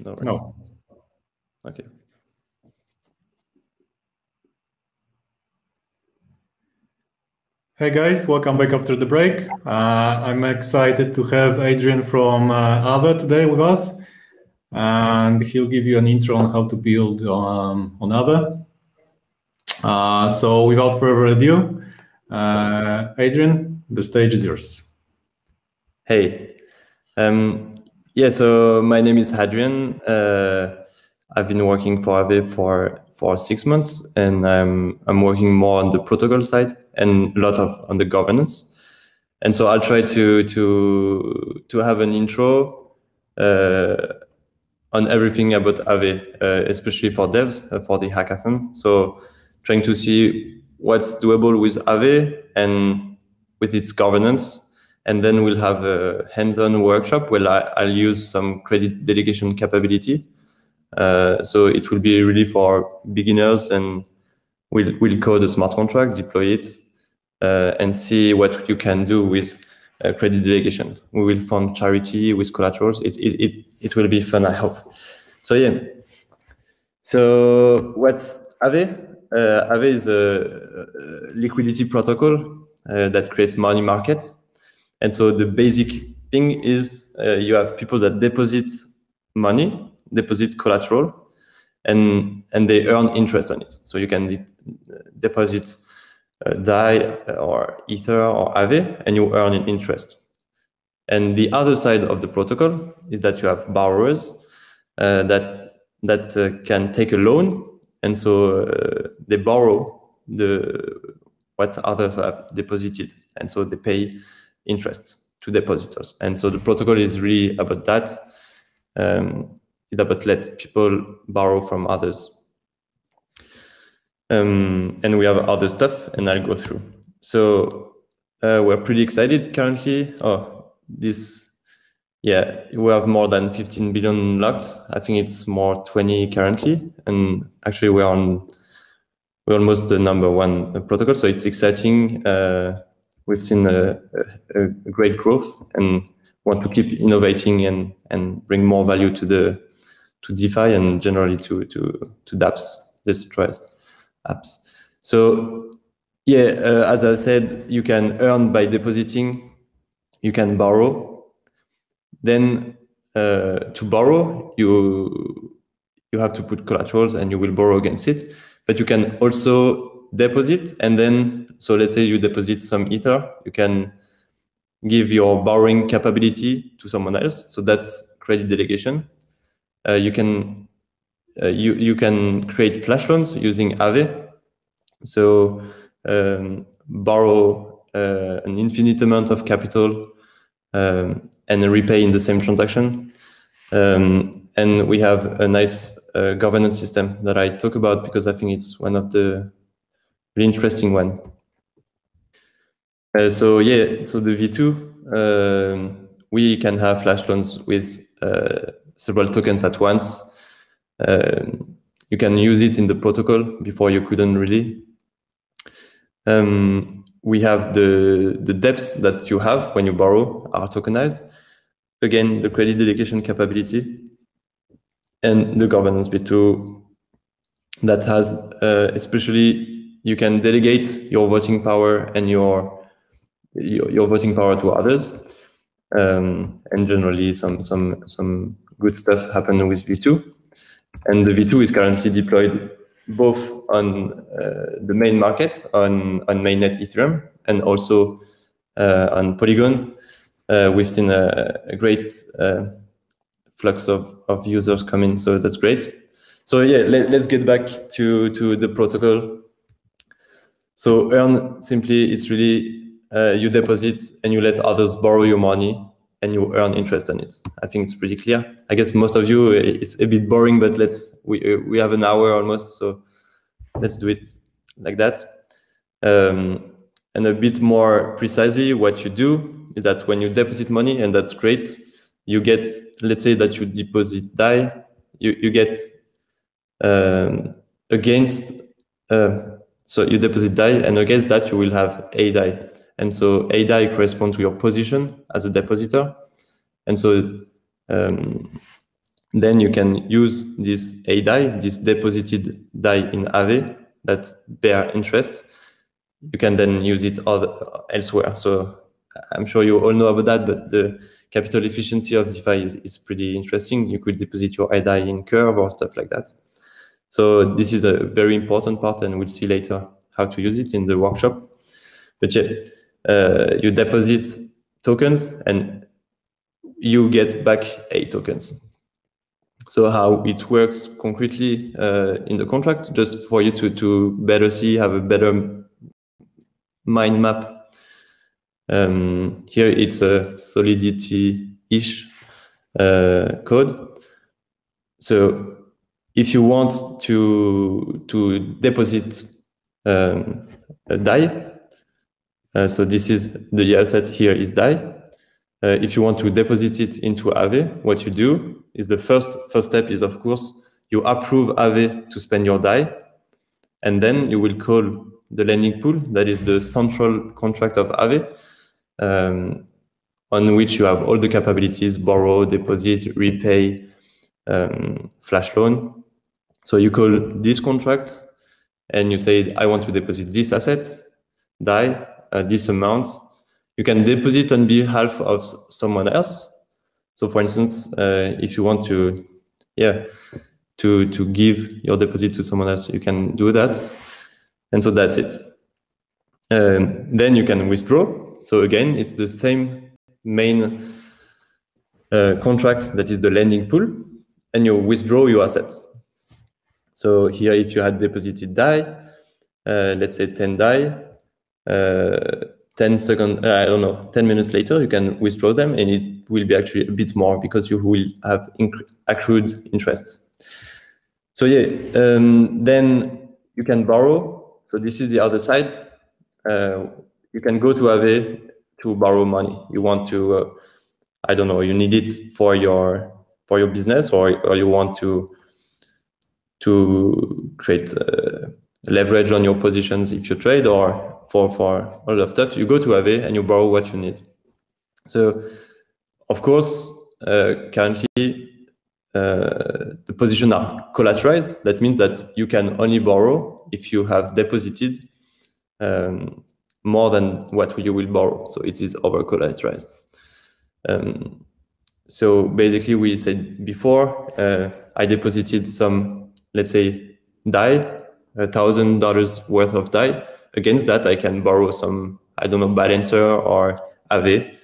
No. Right? No. Okay. Hey guys, welcome back after the break. I'm excited to have Adrian from Aave today with us, and he'll give you an intro on how to build on Aave. So without further ado, Adrian, the stage is yours. Hey. Yeah, so my name is Hadrian. I've been working for Aave for 6 months, and I'm working more on the protocol side and a lot on the governance. And so I'll try to have an intro on everything about Aave, especially for devs for the hackathon. So trying to see what's doable with Aave and with its governance. And then we'll have a hands-on workshop where I'll use some credit delegation capability. So it will be really for beginners, and we'll code a smart contract, deploy it, and see what you can do with credit delegation. We will fund charity with collaterals. It will be fun, I hope. So yeah. So what's Aave? Aave is a liquidity protocol that creates money markets. And so the basic thing is you have people that deposit money, deposit collateral, and they earn interest on it. So you can deposit DAI or Ether or Aave, and you earn an interest. And the other side of the protocol is that you have borrowers that can take a loan, and so they borrow what others have deposited, and so they pay interest to depositors. And so the protocol is really about that. It's about let people borrow from others. And we have other stuff, and I'll go through. So we're pretty excited currently. We have more than 15 billion locked. I think it's more 20 currently, and actually we're almost the #1 protocol. So it's exciting. We've seen a great growth and want to keep innovating and bring more value to DeFi and generally to dApps, decentralized apps. So yeah, as I said, you can earn by depositing, you can borrow. Then to borrow, you have to put collaterals and you will borrow against it. But you can also deposit, and then, so let's say you deposit some Ether, you can give your borrowing capability to someone else. So that's credit delegation. You can create flash loans using Aave. So borrow an infinite amount of capital and repay in the same transaction. And we have a nice governance system that I talk about because I think it's one of the really interesting one. So the V2, we can have flash loans with several tokens at once. You can use it in the protocol. Before you couldn't really. We have the debts that you have when you borrow are tokenized. Again, the credit delegation capability and the governance V2 that has especially you can delegate your voting power and your voting power to others, and generally some good stuff happen with V2. And the V2 is currently deployed both on the main market on mainnet Ethereum and also on Polygon. We've seen a great flux of users coming, so that's great. So yeah, let's get back to the protocol. So earn, simply, it's really you deposit and you let others borrow your money and you earn interest on it. I think it's pretty clear. I guess most of you, it's a bit boring, but we have an hour almost, so let's do it like that. And a bit more precisely, what you do is that when you deposit money, and that's great, you get, let's say that you deposit DAI, you get against, so you deposit DAI, and against that you will have a DAI. And so a DAI corresponds to your position as a depositor. And so then you can use this A DAI, this deposited DAI in Aave that bear interest. You can then use it elsewhere. So I'm sure you all know about that, but the capital efficiency of DeFi is pretty interesting. You could deposit your A DAI in Curve or stuff like that. So this is a very important part, and we'll see later how to use it in the workshop. But yeah, you deposit tokens and you get back A tokens. So how it works concretely in the contract, just for you to better see, have a better mind map. Here it's a Solidity-ish code. So if you want to deposit a DAI, so this is the asset here is DAI. If you want to deposit it into Aave, what you do is the first step is, of course, you approve Aave to spend your DAI, and then you will call the lending pool, that is the central contract of Aave, on which you have all the capabilities: borrow, deposit, repay, flash loan. So you call this contract and you say, I want to deposit this asset, DAI, this amount. You can deposit on behalf of someone else. So for instance, if you want to give your deposit to someone else, you can do that. And so that's it. Then you can withdraw. So again, it's the same main contract that is the lending pool, and you withdraw your asset. So here, if you had deposited DAI, let's say 10 DAI, 10 minutes later, you can withdraw them, and it will be actually a bit more because you will have accrued interests. So yeah, then you can borrow. So this is the other side. You can go to Aave to borrow money. You want to, I don't know, you need it for your business, or you want to create leverage on your positions if you trade, or for all of stuff. You go to Aave and you borrow what you need. So of course, currently the positions are collateralized. That means that you can only borrow if you have deposited more than what you will borrow. So it is over collateralized. So basically, we said before, I deposited some, let's say, DAI, $1,000 worth of DAI. Against that, I can borrow some, I don't know, Balancer or Aave.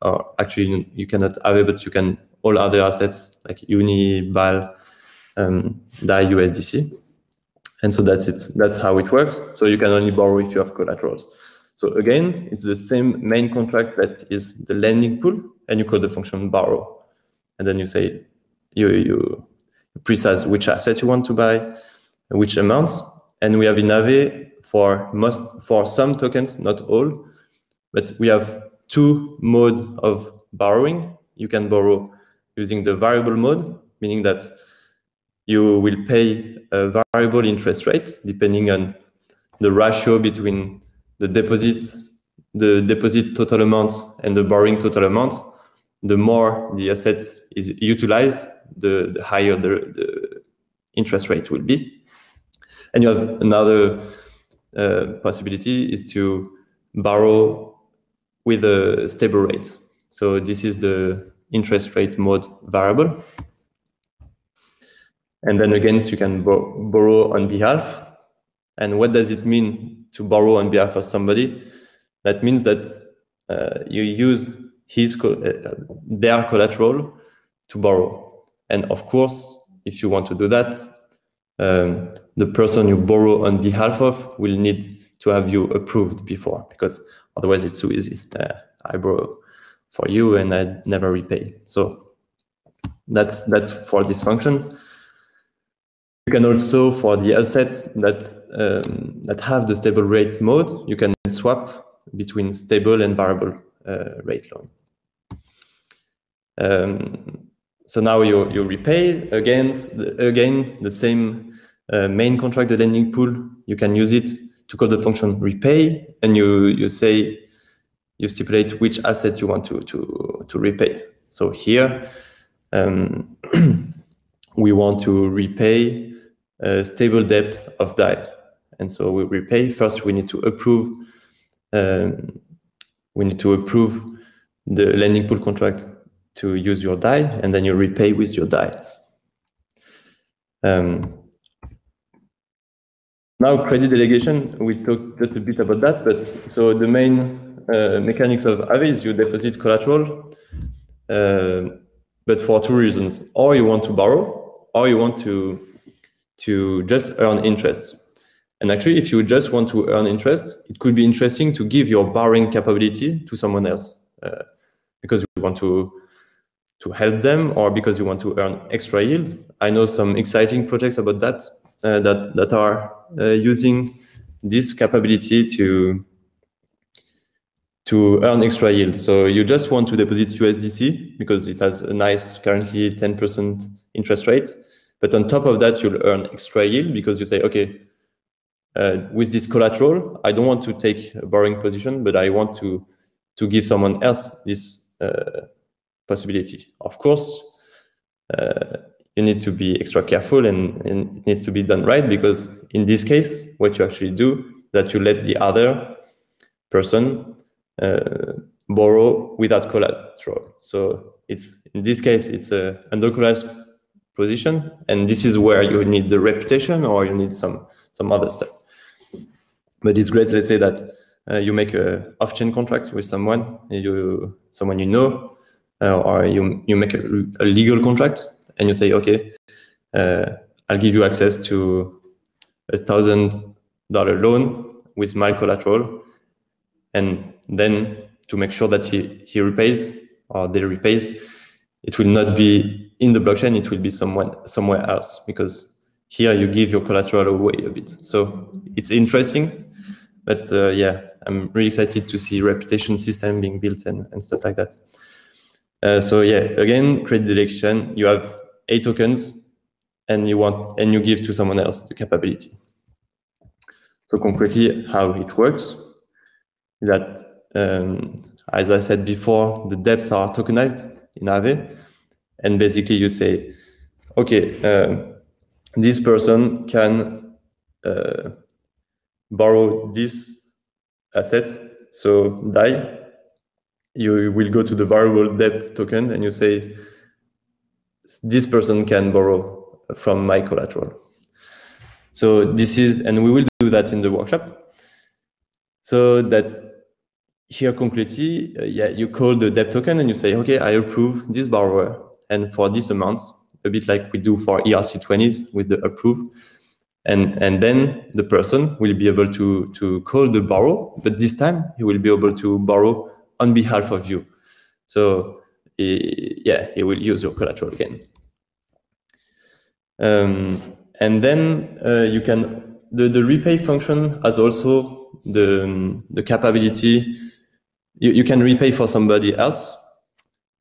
Or actually, you cannot Aave, but you can all other assets like Uni, BAL, DAI, USDC. And so that's it. That's how it works. So you can only borrow if you have collaterals. So again, it's the same main contract that is the lending pool, and you call the function borrow. And then you say, you precise which asset you want to buy, which amounts. And we have in Aave for some tokens, not all, but we have two modes of borrowing. You can borrow using the variable mode, meaning that you will pay a variable interest rate depending on the ratio between the deposit total amount and the borrowing total amount. The more the asset is utilized, the higher the interest rate will be. And you have another possibility is to borrow with a stable rate. So this is the interest rate mode variable. And then again, you can borrow on behalf. And what does it mean to borrow on behalf of somebody? That means that you use their collateral to borrow. And of course, if you want to do that, the person you borrow on behalf of will need to have you approved before, because otherwise it's too easy. I borrow for you and I never repay. So that's for this function. You can also, for the assets that have the stable rate mode, you can swap between stable and variable rate loan. So now you repay against again the same main contract, the lending pool. You can use it to call the function repay, and you stipulate which asset you want to repay. So here we want to repay a stable debt of DAI. And so we repay. First, we need to approve. We need to approve the lending pool contract to use your DAI, and then you repay with your DAI. Now, credit delegation, we'll talk just a bit about that. But so the main mechanics of Aave is you deposit collateral, but for two reasons: or you want to borrow, or you want to just earn interest. And actually, if you just want to earn interest, it could be interesting to give your borrowing capability to someone else because you want to help them, or because you want to earn extra yield. I know some exciting projects about that that are using this capability to earn extra yield. So you just want to deposit USDC because it has a nice, currently 10% interest rate. But on top of that, you'll earn extra yield because you say, okay, with this collateral, I don't want to take a borrowing position, but I want to give someone else this possibility. Of course, you need to be extra careful, and it needs to be done right, because in this case, what you actually do, that you let the other person borrow without collateral. So it's, in this case, it's a under-collateralized position, and this is where you need the reputation, or you need some other stuff. But it's great, let's say that you make a off-chain contract with someone you know, or you make a legal contract, and you say, okay, I'll give you access to $1,000 loan with my collateral, and then to make sure that he repays, or they repays, it will not be in the blockchain, it will be somewhere else, because here you give your collateral away a bit. So it's interesting, but yeah, I'm really excited to see reputation system being built and stuff like that. So yeah, again, credit delegation, you have 8 tokens, and you give to someone else the capability. So concretely, how it works, that as I said before, the debts are tokenized in Aave, and basically you say, okay, this person can borrow this asset, so DAI. You will go to the variable debt token, and you say, this person can borrow from my collateral. So this is, and we will do that in the workshop. So that's here concretely, yeah, you call the debt token and you say, okay, I approve this borrower, and for this amount, a bit like we do for ERC20s with the approve. And then the person will be able to call the borrower, but this time he will be able to borrow on behalf of you. So yeah, he will use your collateral again. And then you can, the repay function has also the capability, you can repay for somebody else.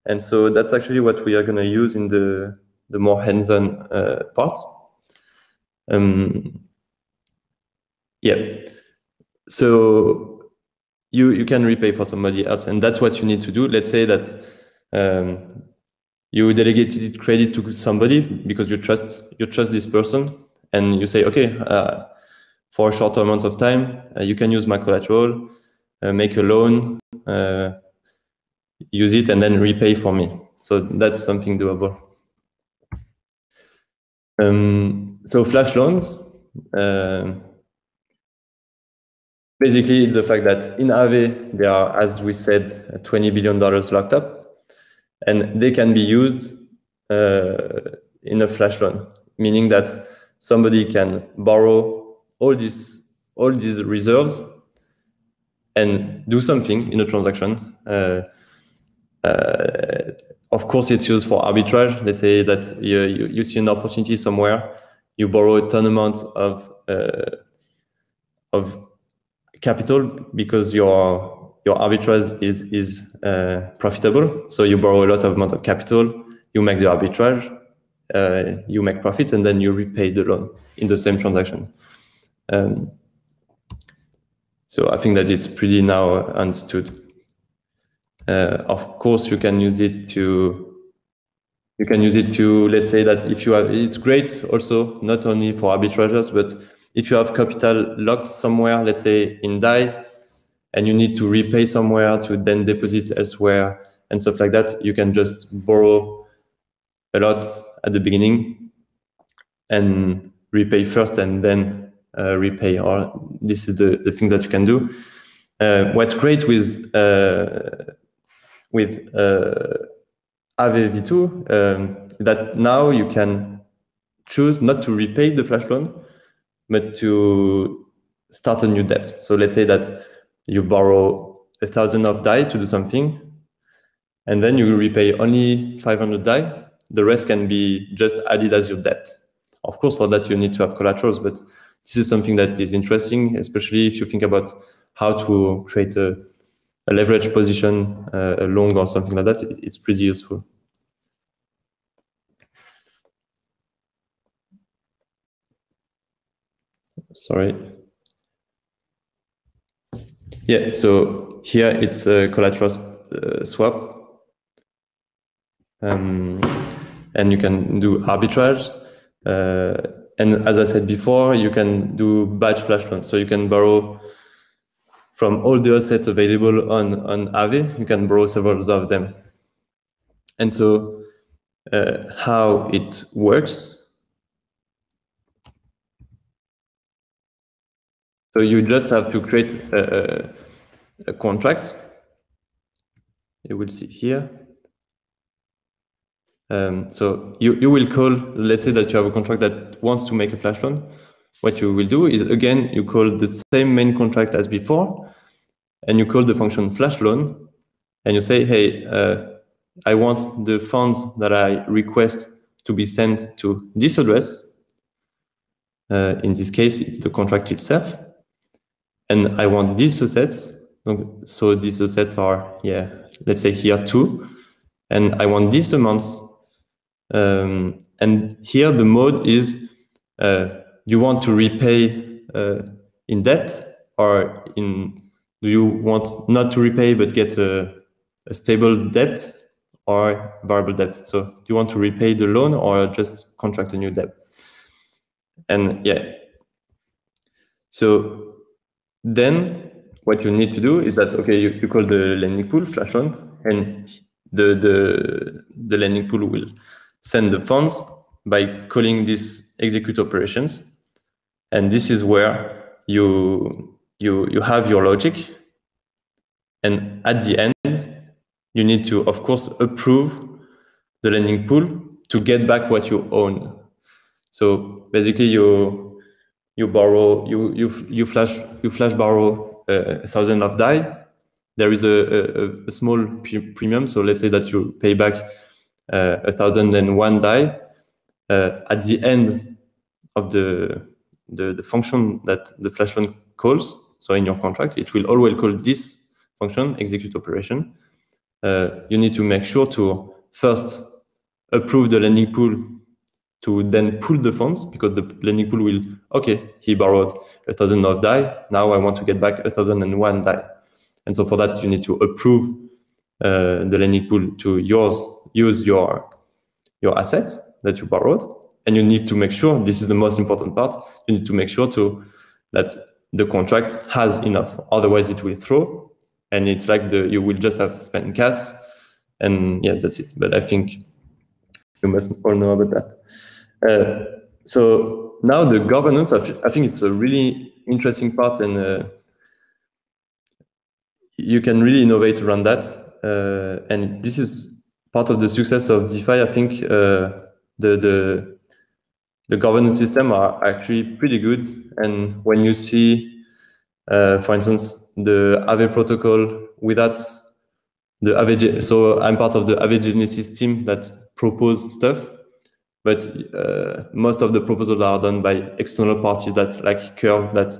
And so that's actually what we are going to use in the more hands-on part. Yeah, so you can repay for somebody else, and that's what you need to do. Let's say that you delegated credit to somebody because you trust this person, and you say, okay, for a short amount of time, you can use my collateral, make a loan, use it, and then repay for me. So that's something doable. So flash loans, basically the fact that in Aave, there are, as we said, $20 billion locked up, and they can be used in a flash loan, meaning that somebody can borrow all these reserves and do something in a transaction. Of course, it's used for arbitrage. Let's say that you see an opportunity somewhere, you borrow a ton amount of capital because your arbitrage is profitable. So you borrow a lot of amount of capital, you make the arbitrage, you make profit, and then you repay the loan in the same transaction. So I think that it's pretty now understood. Of course, you can use it to You can use it to, let's say that if you have, it's great also, not only for arbitrageurs, but if you have capital locked somewhere, let's say in DAI, and you need to repay somewhere to then deposit elsewhere and stuff like that, you can just borrow a lot at the beginning and repay first and then repay. Or this is the thing that you can do. What's great with Aave V2 that now you can choose not to repay the flash loan, but to start a new debt. So let's say that you borrow 1,000 of DAI to do something, and then you repay only 500 DAI. The rest can be just added as your debt. Of course, for that you need to have collaterals, but this is something that is interesting, especially if you think about how to create a leverage position, a long or something like that. It's pretty useful. Sorry. Yeah, so here it's a collateral swap. And you can do arbitrage. And as I said before, you can do batch flash loan. So you can borrow from all the assets available on Aave, you can borrow several of them. And so how it works. So you just have to create a contract. You will see here. So you will call, let's say that you have a contract that wants to make a flash loan. What you will do is, again, you call the same main contract as before, and you call the function flash loan, and you say, hey, I want the funds that I request to be sent to this address. In this case, it's the contract itself. And I want these assets. So these assets are, yeah, let's say here 2. And I want these amounts. And here the mode is, you want to repay in debt, or do you want not to repay but get a stable debt or variable debt? So do you want to repay the loan or just contract a new debt? And yeah, so then what you need to do is that, okay, you call the lending pool flash loan, and the lending pool will send the funds by calling these execute operations. And this is where you have your logic. And at the end, you need to, of course, approve the lending pool to get back what you own. So basically, you borrow, you flash borrow 1,000 of DAI. There is a small premium. So let's say that you pay back 1,001 DAI. At the end of the function that the flash loan calls, so in your contract, it will always call this function, execute operation. You need to make sure to first approve the lending pool to then pull the funds, because the lending pool will, okay, he borrowed 1,000 of DAI, now I want to get back 1,001 DAI. And so for that, you need to approve the lending pool to use your assets that you borrowed. And you need to make sure, this is the most important part, you need to make sure that the contract has enough, otherwise it will throw, and it's like you will just have spent cash, and yeah, that's it. But I think you must all know about that. So now the governance, I think it's a really interesting part, and you can really innovate around that. And this is part of the success of DeFi. I think the governance system are actually pretty good. And when you see, for instance, the Aave protocol without the Aave, so I'm part of the Aave Genesis team that propose stuff, but most of the proposals are done by external parties that, like Curve, that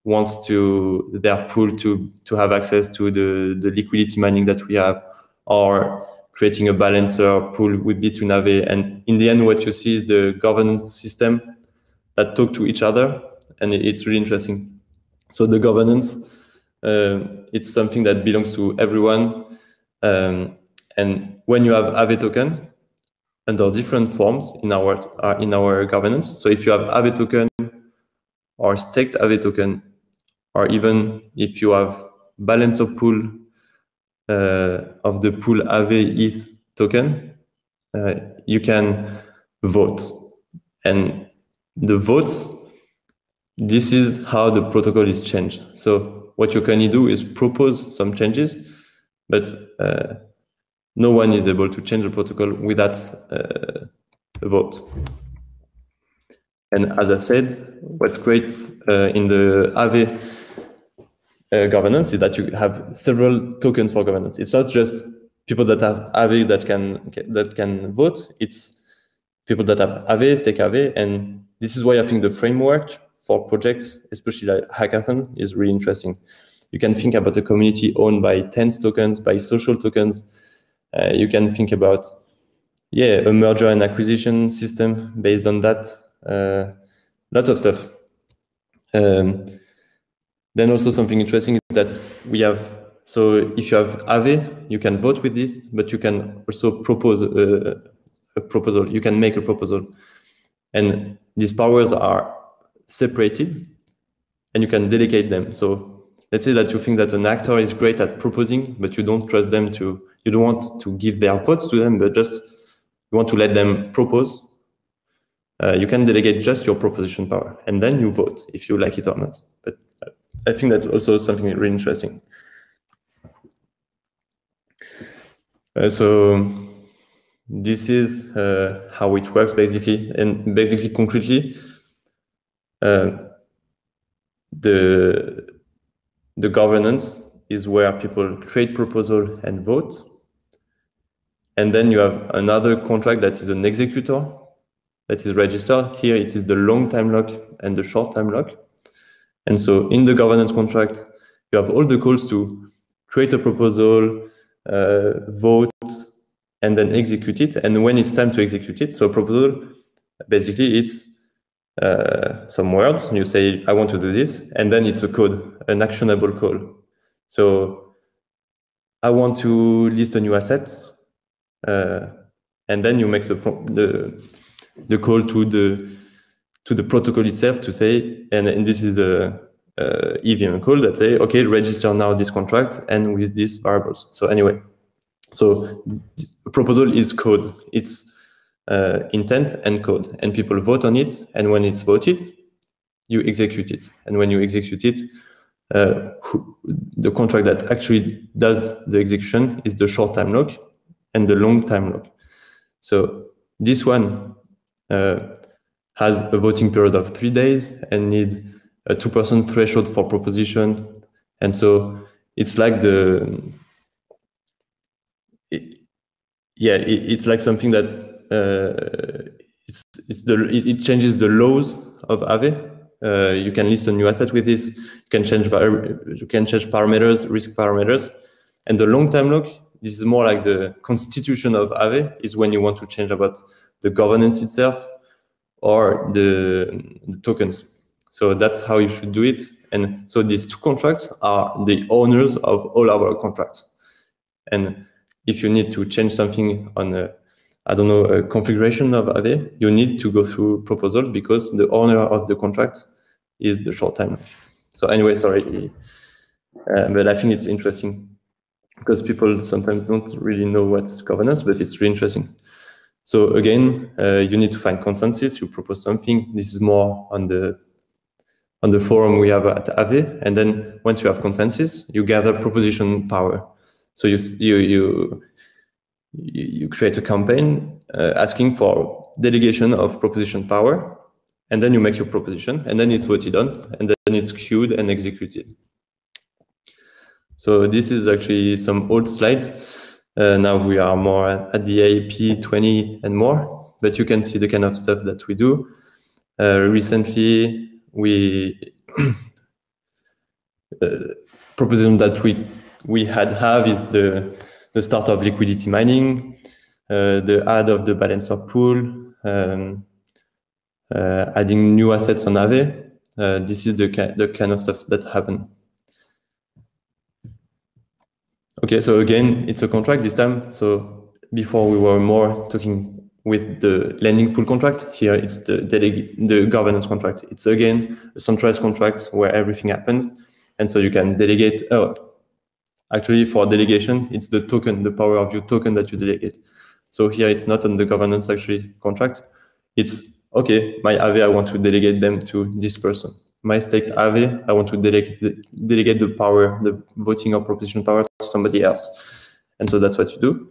wants their pool to have access to the liquidity mining that we have, or creating a balancer pool with between Aave. And in the end, what you see is the governance system that talk to each other, and it's really interesting. So the governance, it's something that belongs to everyone. And when you have Aave token, under different forms in our governance. So if you have Aave token or staked Aave token, or even if you have balancer pool of the pool Aave ETH token, you can vote. And the votes, this is how the protocol is changed. So what you can do is propose some changes, but no one is able to change the protocol without a vote. And as I said, what's great in the Aave governance is that you have several tokens for governance. It's not just people that have Aave that can vote. It's people that have Aave, stake Aave, and this is why I think the framework for projects, especially like hackathon, is really interesting. You can think about a community owned by TENS tokens, by social tokens. You can think about, a merger and acquisition system based on that. Lot of stuff. Then also something interesting is that we have, so if you have Aave, you can vote with this, but you can also propose a proposal. You can make a proposal. And these powers are separated and you can delegate them. So let's say that you think that an actor is great at proposing, but you don't trust them you don't want to give their votes to them, but just you want to let them propose. You can delegate just your proposition power and then you vote if you like it or not. But I think that's also something really interesting. So this is how it works basically, and basically concretely, the governance is where people create proposal and vote. And then you have another contract that is an executor that is registered. Here it is the long time lock and the short time lock. And so in the governance contract, you have all the calls to create a proposal, vote, and then execute it. And when it's time to execute it, so a proposal, basically it's some words. You say, I want to do this, and then it's a code, an actionable call. So I want to list a new asset, and then you make the call to the protocol itself to say, and this is a EVM call that say, okay, register now this contract and with these variables. So anyway, so the proposal is code. It's intent and code, and people vote on it. And when it's voted, you execute it. And when you execute it, the contract that actually does the execution is the short time lock and the long time lock. So this one has a voting period of 3 days and need a 2% threshold for proposition. And so it's like it's like something that it changes the laws of Aave. You can list a new asset with this. You can change parameters, risk parameters, and the long time lock. This is more like the constitution of Aave. Is when you want to change about the governance itself or the tokens. So that's how you should do it. And so these two contracts are the owners of all our contracts. And if you need to change something on a configuration of Aave, you need to go through proposal because the owner of the contract is the short time. So anyway, sorry, but I think it's interesting because people sometimes don't really know what's governance, but it's really interesting. So again, you need to find consensus. You propose something. This is more on the forum we have at Aave, and then once you have consensus, you gather proposition power. So you create a campaign asking for delegation of proposition power, and then you make your proposition, and then it's voted on, and then it's queued and executed. So this is actually some old slides. Now we are more at the AEP 20 and more, but you can see the kind of stuff that we do. Recently, we proposition that we have is the start of liquidity mining, the add of the balancer pool, adding new assets on Aave. This is the kind of stuff that happen. Okay, so again, it's a contract this time. So before we were more talking with the lending pool contract. Here it's the governance contract. It's again a centralized contract where everything happens. And so you can delegate, actually for delegation, it's the token, the power of your token that you delegate. So here it's not on the governance actually contract. It's, okay, my Aave, I want to delegate them to this person. My staked Aave, I want to delegate the power, the voting or proposition power to somebody else. And so that's what you do.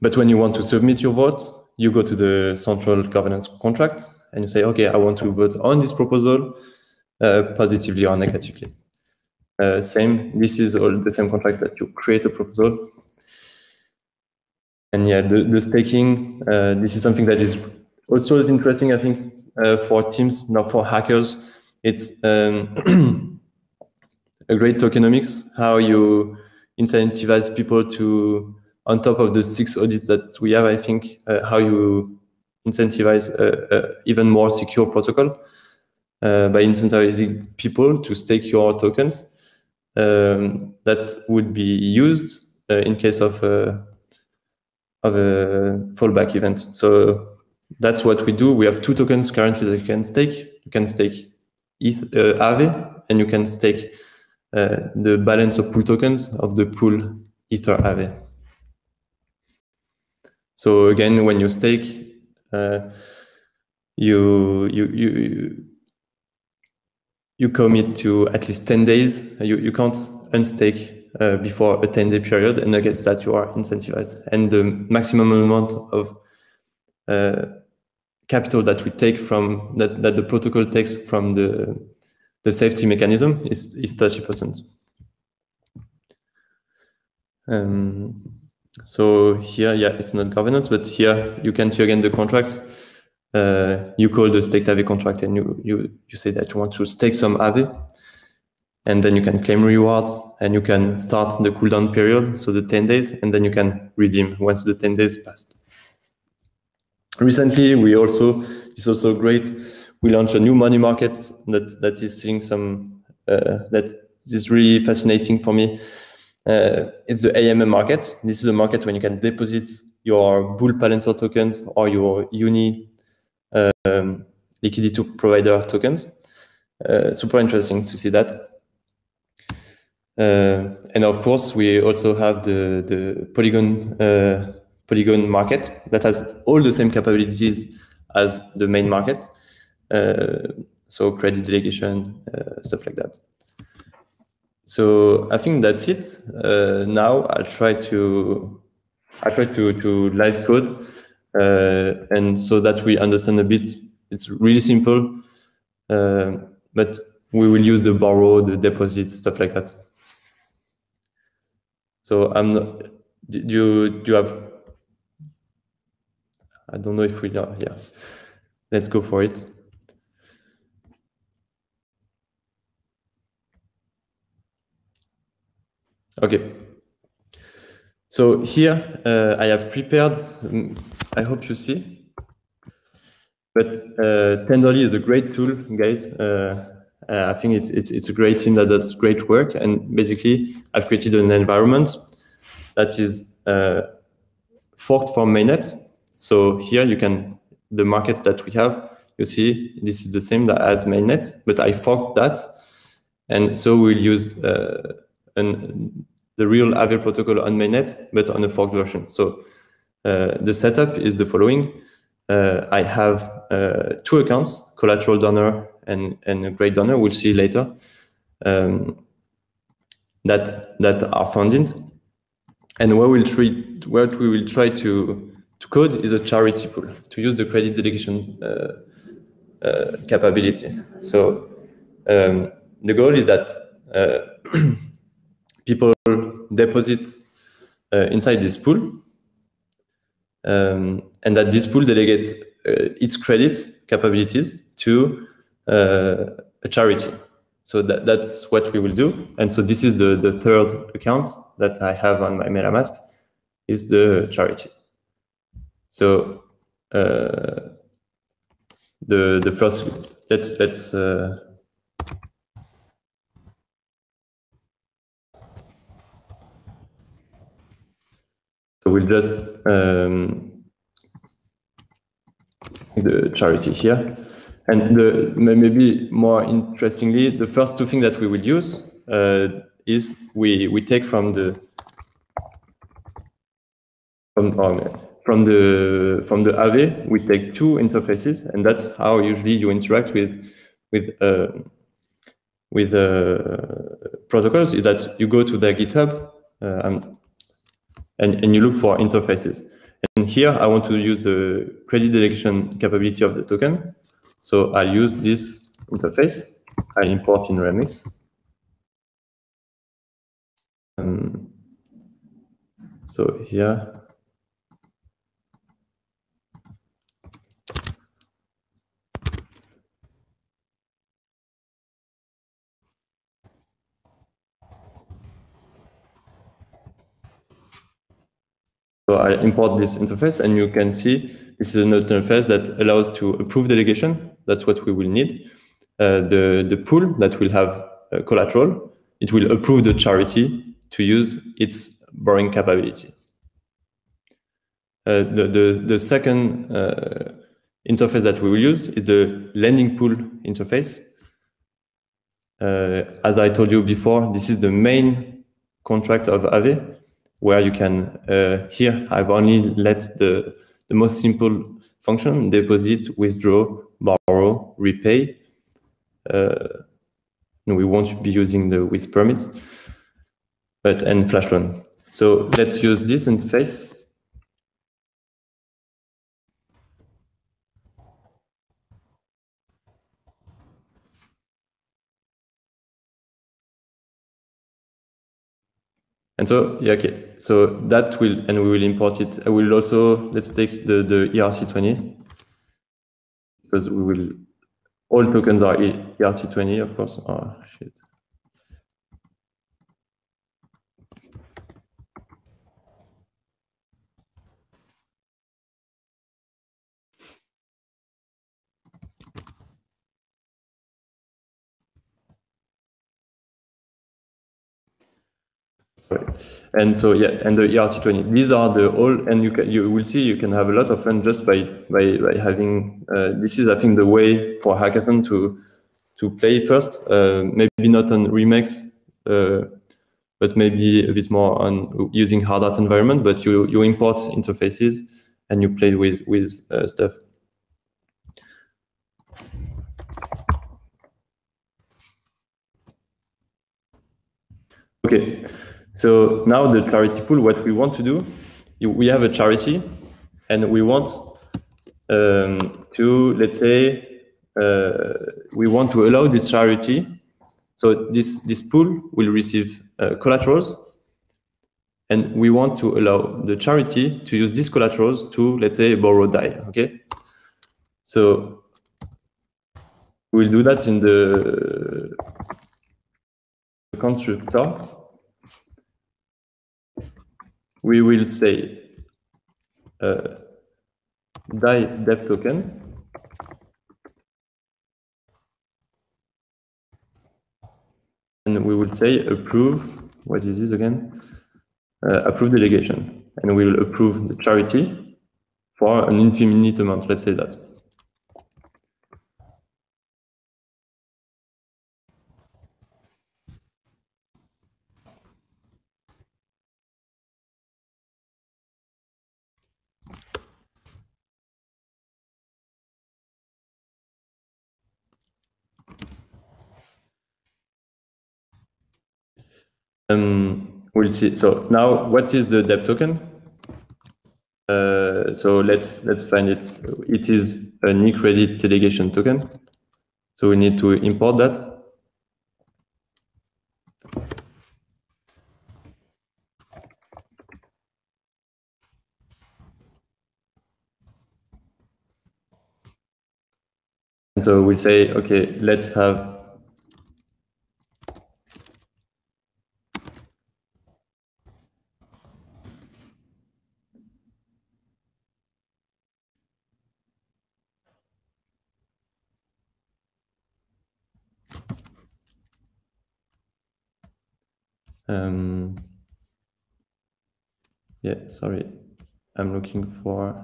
But when you want to submit your vote, you go to the central governance contract and you say, okay, I want to vote on this proposal positively or negatively. Same, this is all the same contract that you create a proposal. And yeah, the staking, this is something that is also interesting, I think, for teams, not for hackers. It's a great tokenomics, how you incentivize people to, on top of the 6 audits that we have, I think, how you incentivize even more secure protocol by incentivizing people to stake your tokens that would be used in case of a fallback event. So that's what we do. We have 2 tokens currently that you can stake. You can stake Aave, and you can stake the balance of pool tokens of the pool Ether Aave. So again, when you stake, you commit to at least 10 days. You can't unstake before a 10-day period, and against that you are incentivized. And the maximum amount of capital that we take from that the protocol takes from the safety mechanism is 30%. So here, yeah, it's not governance, but here you can see again the contracts. You call the staked Aave contract, and you say that you want to stake some Aave, and then you can claim rewards, and you can start the cooldown period, so the 10 days, and then you can redeem once the 10 days passed. Recently, it's also great, we launched a new money market that is seeing some, that is really fascinating for me. It's the AMM market. This is a market when you can deposit your Bull Balancer tokens or your Uni liquidity provider tokens. Super interesting to see that. And of course, we also have the Polygon market that has all the same capabilities as the main market. So credit delegation, stuff like that. So I think that's it. Now I'll try to live code, and so that we understand a bit. It's really simple, but we will use the borrow, the deposit, stuff like that. So I'm not. Do you have? I don't know if we are. Yeah, let's go for it. Okay. So here I have prepared. I hope you see. But Tenderly is a great tool, guys. I think it's a great team that does great work. And basically, I've created an environment that is forked from mainnet. So here you can, the markets that we have, you see, this is the same as mainnet, but I forked that. And so we'll use the real Aave protocol on mainnet, but on a forked version. So the setup is the following. I have 2 accounts, collateral donor and a great donor. We'll see later that are funded. And what we will try to code is a charity pool to use the credit delegation capability. So the goal is that people deposit inside this pool, and that this pool delegates its credit capabilities to a charity. So that's what we will do. And so this is the 3rd account that I have on my MetaMask, is the charity. So the first, let's so we'll just the charity here. And maybe more interestingly, the first two things that we will use is we take from the Aave, we take two interfaces, and that's how usually you interact with protocols. Is that you go to their GitHub and you look for interfaces. And here I want to use the credit delegation capability of the token. So I'll use this interface. I'll import in Remix. So here. So I import this interface, and you can see this is an interface that allows to approve delegation. That's what we will need. The pool that will have collateral, it will approve the charity to use its borrowing capability. The second interface that we will use is the lending pool interface. As I told you before, this is the main contract of Aave, where you can, here I've only let the most simple function, deposit, withdraw, borrow, repay. We won't be using the with permit, and flash loan. So let's use this interface. And so, yeah, okay. So that will, and we will import it. I will also, let's take the ERC20, because we will, all tokens are ERC20, of course. Oh, shit. Right. And so, yeah, and the ERC20, these are the all, and you will see you can have a lot of fun just by having, this is, I think, the way for Hackathon to play first, maybe not on Remix, but maybe a bit more on using hard art environment, but you import interfaces and you play with stuff. Okay, so now the charity pool, what we want to do, we have a charity and we want to, let's say, we want to allow this charity. So this pool will receive collaterals, and we want to allow the charity to use these collaterals to, let's say, borrow DAI, okay? So we'll do that in the constructor. We will say DAI dev token. And we will say approve, what is this again? Approve delegation. And we will approve the charity for an infinite amount, let's say that. We'll see. So now, what is the dev token? So let's find it. It is an e-credit delegation token. So we need to import that. And so we'll say, okay, let's have yeah, sorry, I'm looking for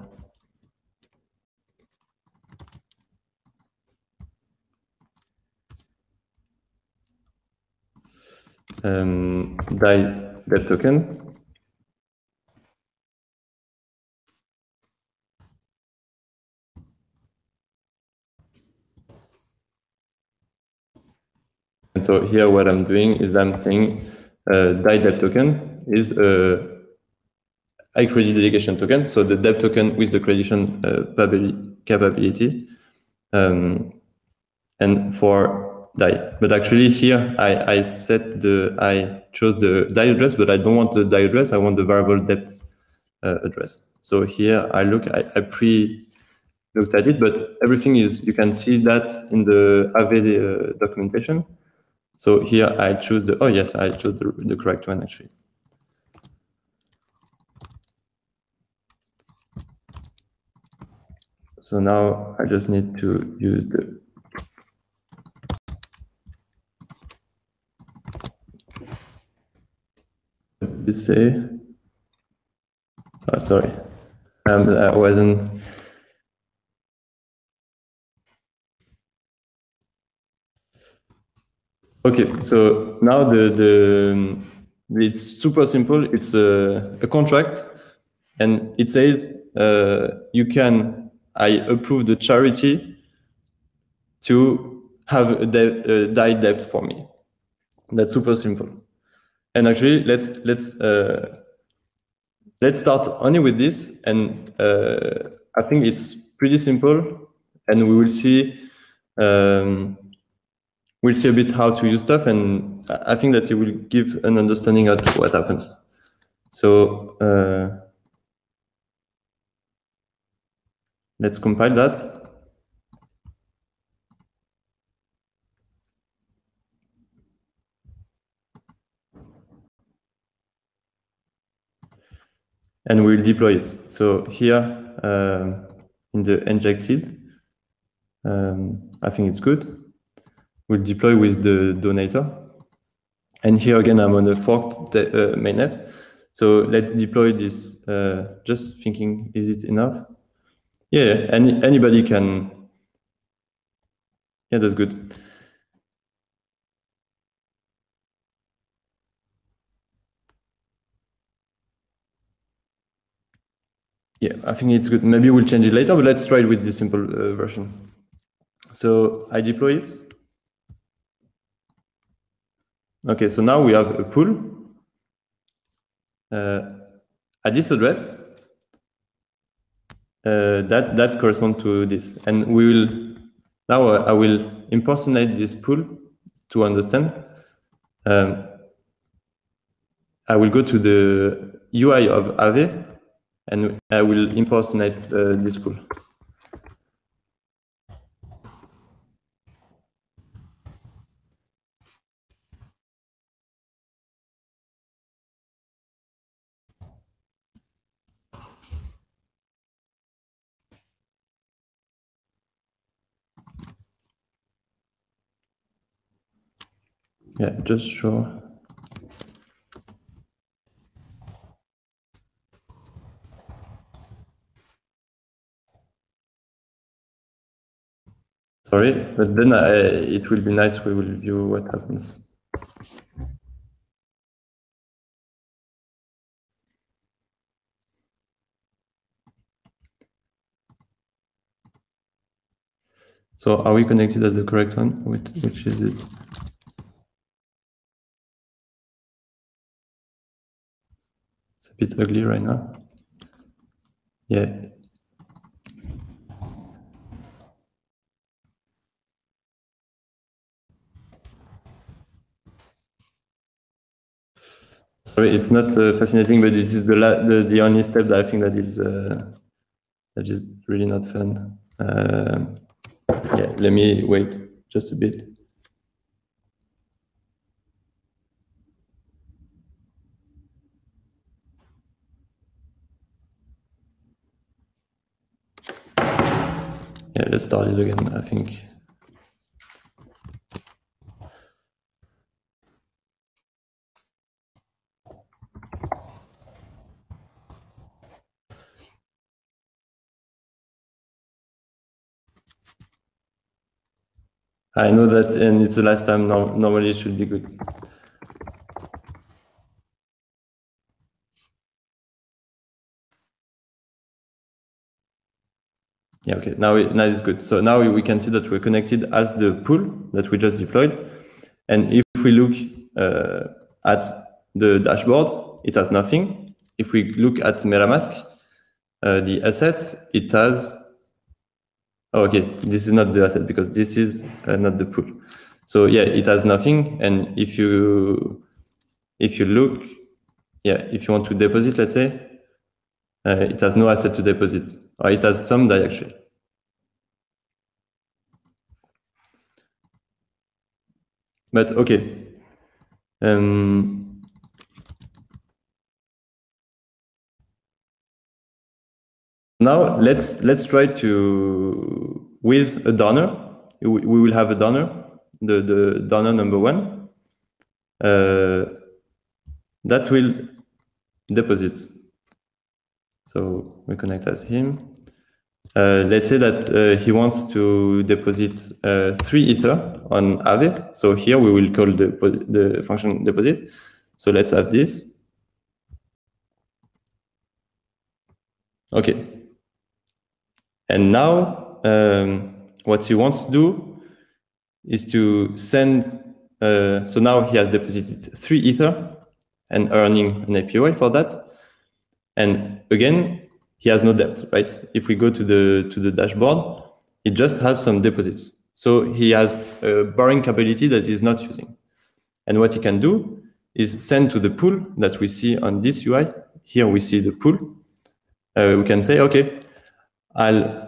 DAI debt token. And so here what I'm doing is I'm saying DAI debt token is a iCredit delegation token, so the debt token with the creditation capability, and for DAI. But actually here I chose the DAI address, but I don't want the DAI address. I want the variable debt address. So here I pre-looked at it, but everything is, you can see that in the Aave documentation. So here I choose I chose the correct one actually. So now I just need to use sorry, I wasn't. Okay, so now it's super simple. It's a contract, and it says I approve the charity to have a DAI debt for me. That's super simple. And actually, let's start only with this, and I think it's pretty simple, and we will see. We'll see a bit how to use stuff, and I think that it will give an understanding of what happens. So let's compile that. And we'll deploy it. So here in the injected, I think it's good. We'll deploy with the donator. And here again, I'm on the forked mainnet. So let's deploy this, just thinking, is it enough? Yeah, anybody can. Yeah, that's good. Yeah, I think it's good. Maybe we'll change it later, but let's try it with this simple version. So I deploy it. Okay, so now we have a pool at this address that corresponds to this, and we will now I will impersonate this pool to understand. I will go to the UI of Aave, and I will impersonate this pool. Yeah, just sure. Sorry, but then it will be nice. We will view what happens. So are we connected at the correct one? Which is it? It's a bit ugly right now. Yeah. Sorry, it's not fascinating, but this is the only step that I think that is really not fun. Yeah, let me wait just a bit. Yeah, let's start it again, I think. I know that, and it's the last time. Normally it should be good. Yeah, okay, now it's good. So now we can see that we're connected as the pool that we just deployed. And if we look at the dashboard, it has nothing. If we look at MetaMask, the assets, it has, oh, okay, this is not the asset because this is not the pool. So yeah, it has nothing. And if you look, yeah, if you want to deposit, let's say, it has no asset to deposit, or it has some DAI actually. But okay. Now let's try to, with a donor, we will have a donor, the donor number 1, that will deposit. So we connect as him. Let's say that he wants to deposit 3 Ether on Aave. So here we will call the function deposit. So let's have this. Okay. And now what he wants to do is to send, so now he has deposited 3 Ether and earning an APY for that. And again, he has no debt, right? If we go to the dashboard, it just has some deposits. So he has a borrowing capability that he's not using. And what he can do is send to the pool that we see on this UI. Here we see the pool. We can say, okay, I'll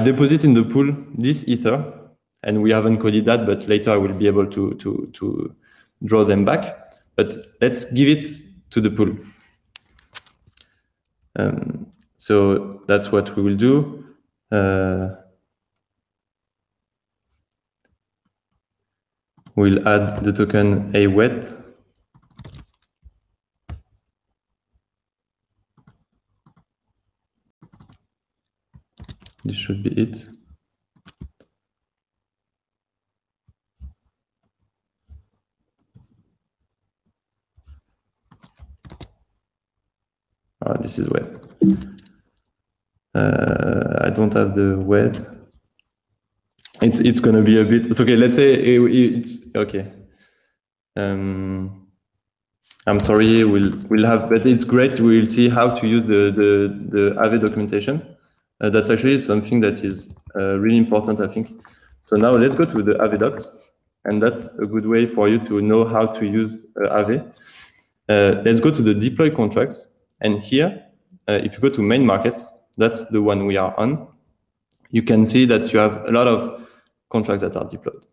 deposit in the pool this Ether, and we haven't coded that, but later I will be able to draw them back. But let's give it to the pool. So that's what we will do. We'll add the token AWET. This should be it. This is WET. I don't have the WET. It's going to be a bit. Okay, let's say okay. I'm sorry. We'll have, but it's great. We'll see how to use the Aave documentation. That's actually something that is really important, I think. So now let's go to the Aave docs, and that's a good way for you to know how to use Aave. Let's go to the deploy contracts, and here, if you go to main markets, that's the one we are on. You can see that you have a lot of contracts that are deployed.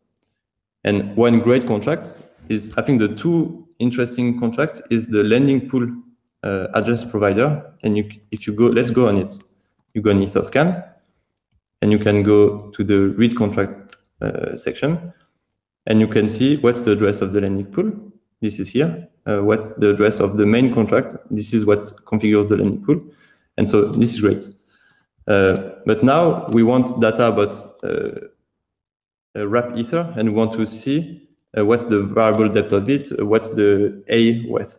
And one great contract is, I think the 2 interesting contract is the lending pool address provider. And if you go, let's go on it. You go on Etherscan, and you can go to the read contract section, and you can see what's the address of the lending pool. This is here. What's the address of the main contract? This is what configures the lending pool. And so this is great. But now we want data about wrap Ether, and we want to see what's the variable depth of it, what's the AWET.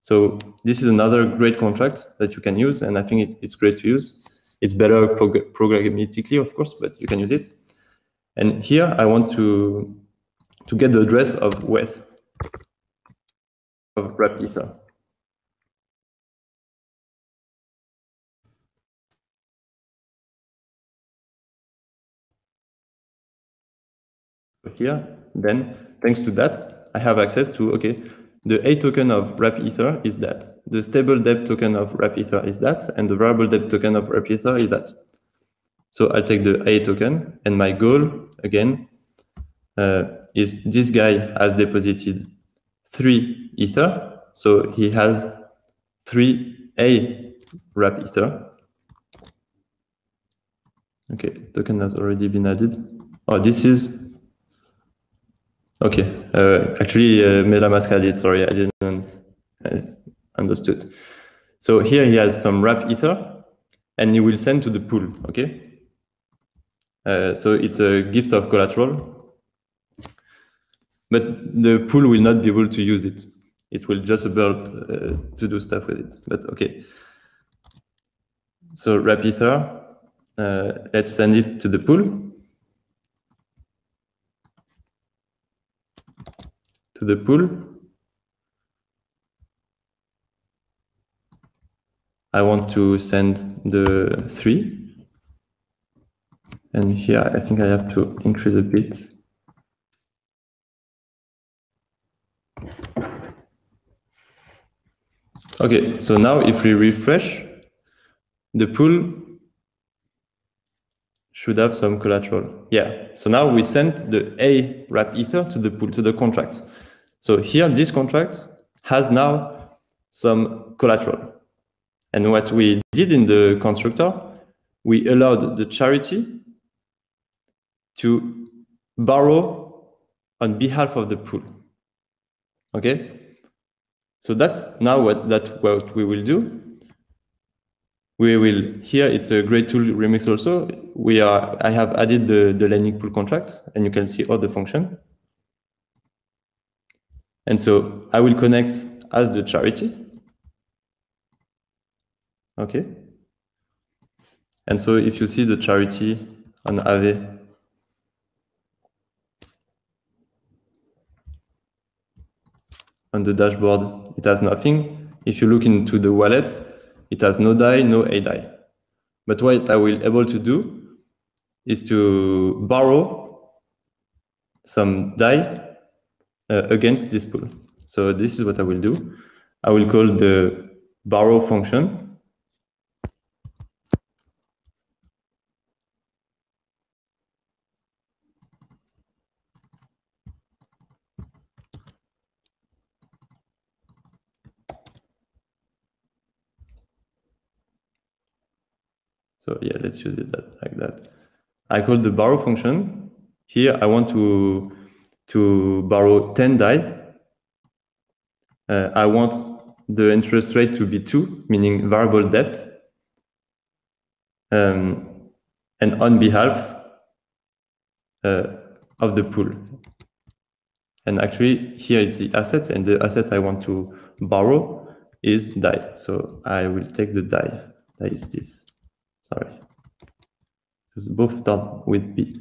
So this is another great contract that you can use, and I think it's great to use. It's better programmatically, of course, but you can use it. And here I want to get the address of WET, of wrap Ether. Here, then, thanks to that, I have access to, okay, the A token of wrap Ether is that, the stable depth token of wrap Ether is that, and the variable depth token of wrap Ether is that. So I'll take the A token, and my goal, again, is this guy has deposited 3 Ether, so he has 3 A wrap Ether. Okay, token has already been added. Oh, this is, okay, actually MetaMask had it, sorry, I didn't understood. So here he has some wrap Ether, and he will send to the pool, okay? So it's a gift of collateral, but the pool will not be able to use it. It will just be able to do stuff with it, but okay. So wrap Ether, let's send it to the pool. To the pool. I want to send the 3. And here, I think I have to increase a bit. Okay, so now if we refresh, the pool should have some collateral. Yeah, so now we sent the A wrap ether to the pool, to the contract. So here, this contract has now some collateral. And what we did in the constructor, we allowed the charity to borrow on behalf of the pool. Okay? So that's now what we will do. We will, here it's a great tool remix also. I have added the lending pool contract, and you can see all the function. And so I will connect as the charity. Okay. And so if you see the charity on Aave, on the dashboard, it has nothing. If you look into the wallet, it has no DAI, no ADAI. But what I will able to do is to borrow some DAI against this pool. So this is what I will do. I will call the borrow function. So yeah, let's use it like that. I call the borrow function. Here I want to borrow 10 DAI. I want the interest rate to be 2, meaning variable debt. And on behalf of the pool. And actually here it's the asset, and the asset I want to borrow is DAI. So I will take the DAI. DAI is this. Sorry. Because both start with B.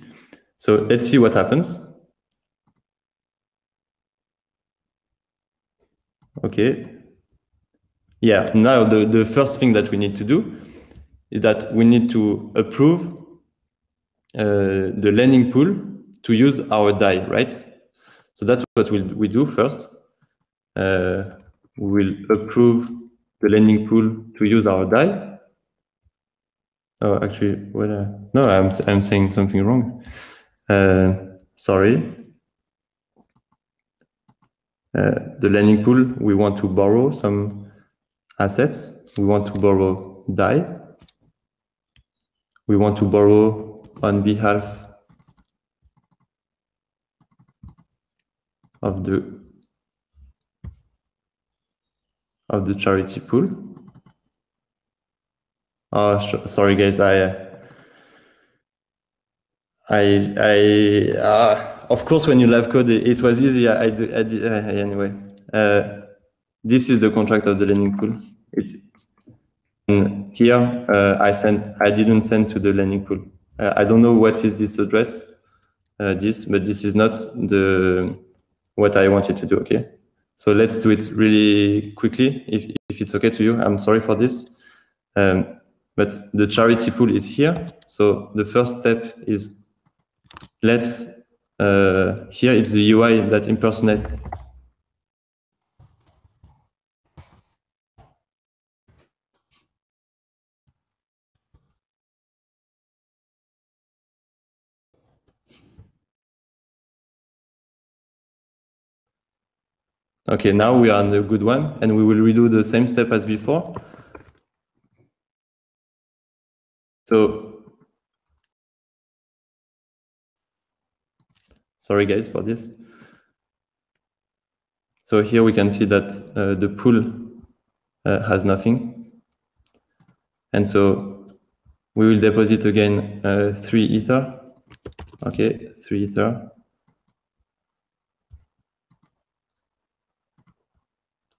So let's see what happens. Okay. Yeah, now the first thing that we need to do is that we need to approve the lending pool to use our DAI, right? So that's what we do first. We will approve the lending pool to use our DAI. Oh, actually, no, I'm saying something wrong. Sorry. The lending pool, we want to borrow some assets. We want to borrow DAI. We want to borrow on behalf of the charity pool. Oh, sorry guys, of course, when you live code, it was easy. I did anyway. This is the contract of the lending pool. And here I didn't send to the lending pool. I don't know what is this address. But this is not what I wanted to do. Okay, so let's do it really quickly if it's okay to you. I'm sorry for this. But the charity pool is here. So the first step is let's, here it's the UI that impersonates. Okay, now we are on the good one, and we will redo the same step as before. So, sorry guys for this. So here we can see that the pool has nothing. And so we will deposit again 3 Ether. Okay, 3 Ether.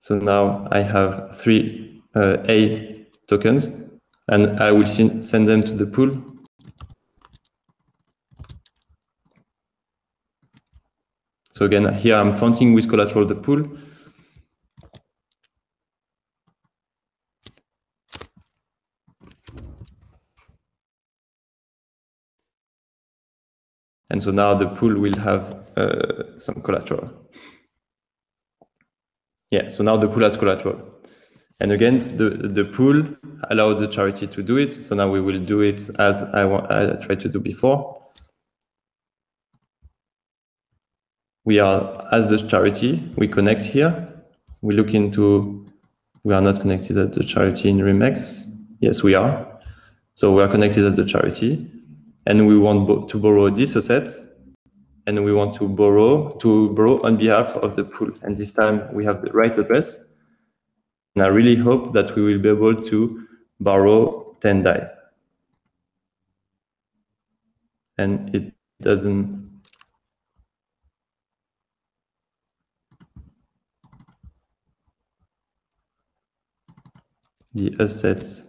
So now I have 3 A tokens, and I will send them to the pool. So again, here I'm fronting with collateral the pool. And so now the pool will have some collateral. Yeah, so now the pool has collateral. And again, the pool allowed the charity to do it. So now we will do it as I tried to do before. We are, as the charity, we connect here. We look into, we are not connected at the charity in Remix. Yes, we are. So we are connected at the charity. And we want to borrow this asset. And we want to borrow on behalf of the pool. And this time we have the right address. And I really hope that we will be able to borrow 10 DAI. And it doesn't. The assets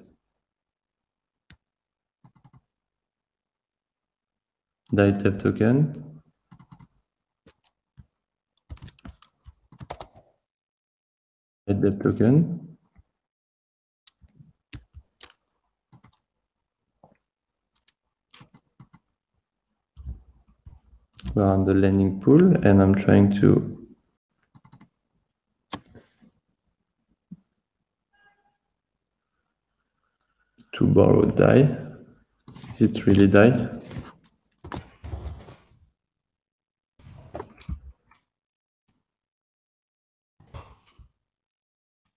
DAI debt token. Debt token. We're on the lending pool, and I'm trying to borrow DAI. Is it really DAI?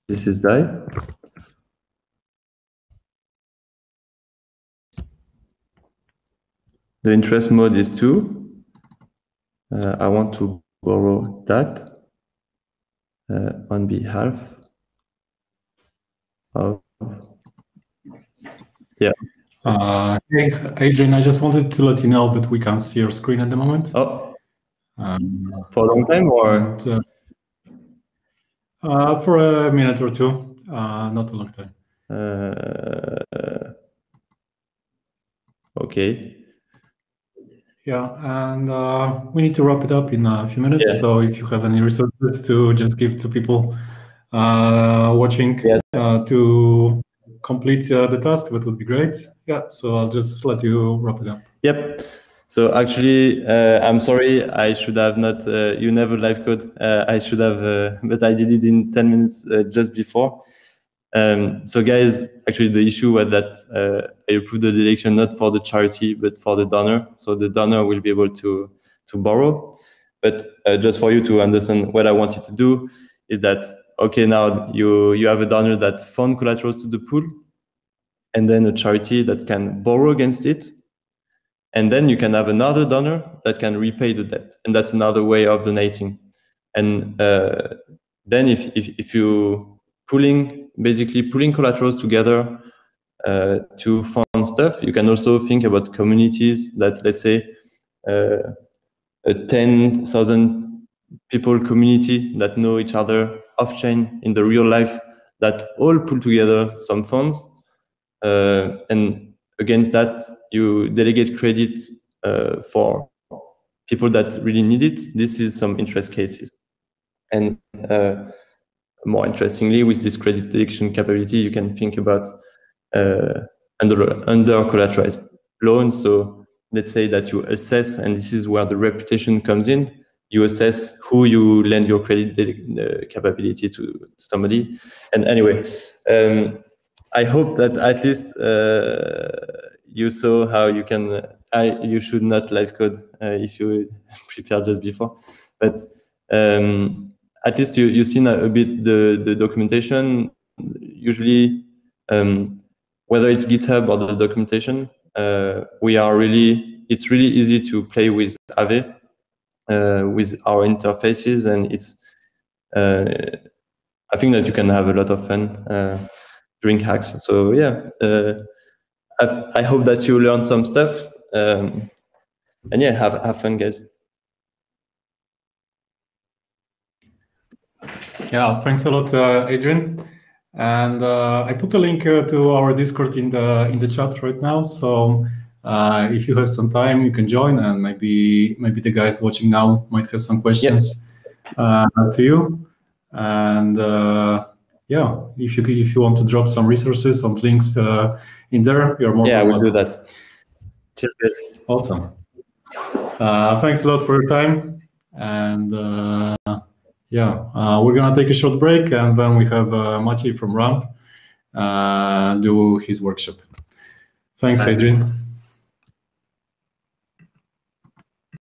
This is DAI. The interest mode is 2. I want to borrow that on behalf of, yeah. Hey, Adrian, I just wanted to let you know that we can't see your screen at the moment. Oh, for a long time, or? And, for a minute or two, not a long time. Okay. Yeah, and we need to wrap it up in a few minutes. Yeah. So if you have any resources to just give to people watching, yes, to complete the task, that would be great. Yeah, so I'll just let you wrap it up. Yep. So actually, I'm sorry, I should have not, you never live code. I should have, but I did it in 10 minutes just before. So guys, actually the issue was that I approved the delegation not for the charity, but for the donor. So the donor will be able to borrow. But just for you to understand what I wanted to do is that, okay, now you have a donor that fund collaterals to the pool, and then a charity that can borrow against it. And then you can have another donor that can repay the debt. And that's another way of donating. And then if you basically pulling collaterals together to fund stuff, you can also think about communities that, let's say, a 10,000 people community that know each other off-chain in the real life, that all pull together some funds. And against that, you delegate credit for people that really need it. This is some interest cases. And more interestingly, with this credit detection capability, you can think about under collateralized loans. So let's say that you assess, and this is where the reputation comes in, you assess who you lend your credit capability to somebody. And anyway, I hope that at least you saw how you can, you should not live code if you prepare just before, but at least you've seen a bit the documentation. Usually, whether it's GitHub or the documentation, it's really easy to play with Aave, with our interfaces, and it's, I think that you can have a lot of fun during hacks. So yeah, I hope that you learned some stuff, and yeah, have fun, guys. Yeah, thanks a lot, Adrian. And I put a link to our Discord in the chat right now. So If you have some time, you can join, and maybe the guys watching now might have some questions to you. And yeah, if you want to drop some resources and links in there, you're more than welcome. Yeah, we'll do that. Cheers, guys. Awesome. Thanks a lot for your time. And yeah, we're gonna take a short break, and then we have Maciej from Ramp do his workshop. Thanks, Adrian.